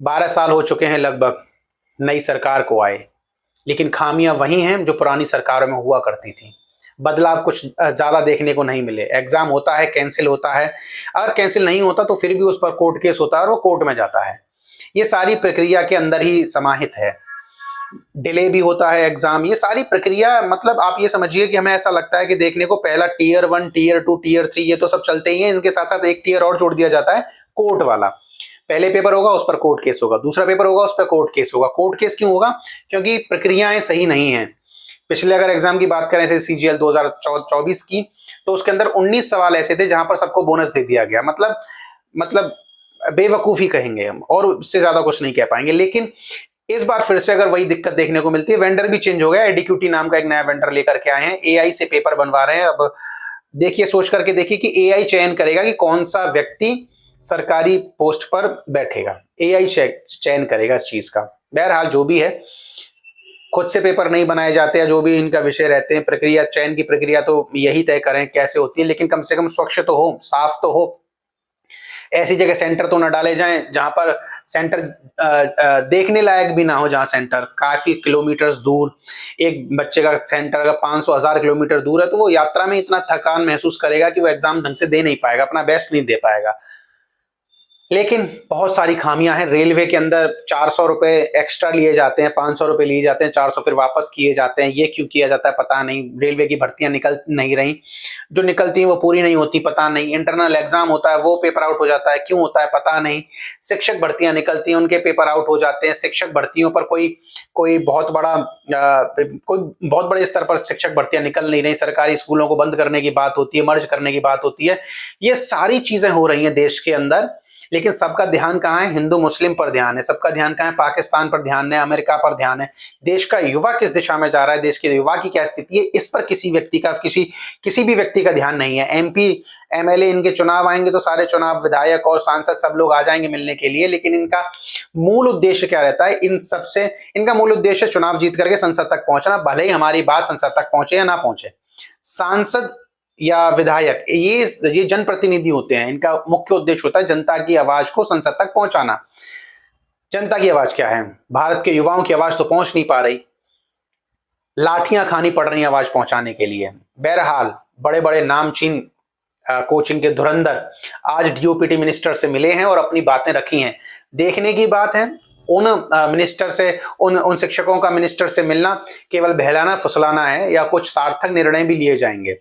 12 साल हो चुके हैं लगभग नई सरकार को आए, लेकिन खामियां वही हैं जो पुरानी सरकारों में हुआ करती थी। बदलाव कुछ ज्यादा देखने को नहीं मिले। एग्जाम होता है, कैंसिल होता है, अगर कैंसिल नहीं होता तो फिर भी उस पर कोर्ट केस होता है और वो कोर्ट में जाता है। ये सारी प्रक्रिया के अंदर ही समाहित है। डिले भी होता है एग्जाम, ये सारी प्रक्रिया, मतलब आप ये समझिए कि हमें ऐसा लगता है कि देखने को पहला टियर 1, टियर 2, टियर 3 ये तो सब चलते ही हैं, इनके साथ साथ एक टियर और जोड़ दिया जाता है, कोर्ट वाला। पहले पेपर होगा उस पर कोर्ट केस होगा, दूसरा पेपर होगा उस पर कोर्ट केस होगा। कोर्ट केस क्यों होगा? क्योंकि प्रक्रियाएं सही नहीं है। पिछले अगर एग्जाम की बात करें जैसे सीजीएल 2024 की, तो उसके अंदर 19 सवाल ऐसे थे जहां पर सबको बोनस दे दिया गया। मतलब बेवकूफी कहेंगे हम, और इससे ज्यादा कुछ नहीं कह पाएंगे। लेकिन इस बार फिर से अगर वही दिक्कत देखने को मिलती है। वेंडर भी चेंज हो गया, एडीक्यूटी नाम का एक नया वेंडर लेकर के आए हैं, एआई से पेपर बनवा रहे हैं। अब देखिए, सोच करके देखिए कि एआई चयन करेगा कि कौन सा व्यक्ति सरकारी पोस्ट पर बैठेगा। एआई चयन करेगा इस चीज का। बहरहाल जो भी है, खुद से पेपर नहीं बनाए जाते हैं, जो भी इनका विषय रहते हैं, प्रक्रिया, चयन की प्रक्रिया तो यही तय करें कैसे होती है, लेकिन कम से कम स्वच्छ तो हो, साफ तो हो। ऐसी जगह सेंटर तो न डाले जाएं जहां पर सेंटर देखने लायक भी ना हो, जहां सेंटर काफी किलोमीटर दूर, एक बच्चे का सेंटर अगर 500-1000 किलोमीटर दूर है तो वो यात्रा में इतना थकान महसूस करेगा कि वो एग्जाम ढंग से दे नहीं पाएगा, अपना बेस्ट नहीं दे पाएगा। लेकिन बहुत सारी खामियां हैं। रेलवे के अंदर 400 रुपए एक्स्ट्रा लिए जाते हैं, 500 रुपए लिए जाते हैं, 400 फिर वापस किए जाते हैं। ये क्यों किया जाता है पता नहीं। रेलवे की भर्तियां निकल नहीं रही, जो निकलती हैं वो पूरी नहीं होती, पता नहीं। इंटरनल एग्जाम होता है वो पेपर आउट हो जाता है, क्यों होता है पता नहीं। शिक्षक भर्तियां निकलती हैं, उनके पेपर आउट हो जाते हैं। शिक्षक भर्तियों पर कोई बहुत बड़ा कोई बहुत बड़े स्तर पर शिक्षक भर्तियां निकल नहीं रही। सरकारी स्कूलों को बंद करने की बात होती है, मर्ज करने की बात होती है। ये सारी चीजें हो रही हैं देश के अंदर, लेकिन सबका ध्यान कहाँ है? हिंदू मुस्लिम पर ध्यान है। सबका ध्यान कहाँ है? पाकिस्तान पर ध्यान है, अमेरिका पर ध्यान है। देश का युवा किस दिशा में जा रहा है, देश के युवा की क्या स्थिति है, इस पर किसी व्यक्ति का, किसी भी व्यक्ति का ध्यान नहीं है। एमपी एमएलए इनके चुनाव आएंगे तो सारे चुनाव, विधायक और सांसद सब लोग आ जाएंगे मिलने के लिए, लेकिन इनका मूल उद्देश्य क्या रहता है? इन सबसे इनका मूल उद्देश्य चुनाव जीत करके संसद तक पहुंचना, भले ही हमारी बात संसद तक पहुंचे या ना पहुंचे। सांसद या विधायक ये जनप्रतिनिधि होते हैं, इनका मुख्य उद्देश्य होता है जनता की आवाज को संसद तक पहुंचाना। जनता की आवाज क्या है? भारत के युवाओं की आवाज तो पहुंच नहीं पा रही, लाठियां खानी पड़ रही आवाज पहुंचाने के लिए। बहरहाल बड़े बड़े नामचीन कोचिंग के धुरंधर आज डीओपीटी मिनिस्टर से मिले हैं और अपनी बातें रखी हैं। देखने की बात है उन मिनिस्टर से, उन शिक्षकों का मिनिस्टर से मिलना केवल बहलाना फुसलाना है, या कुछ सार्थक निर्णय भी लिए जाएंगे।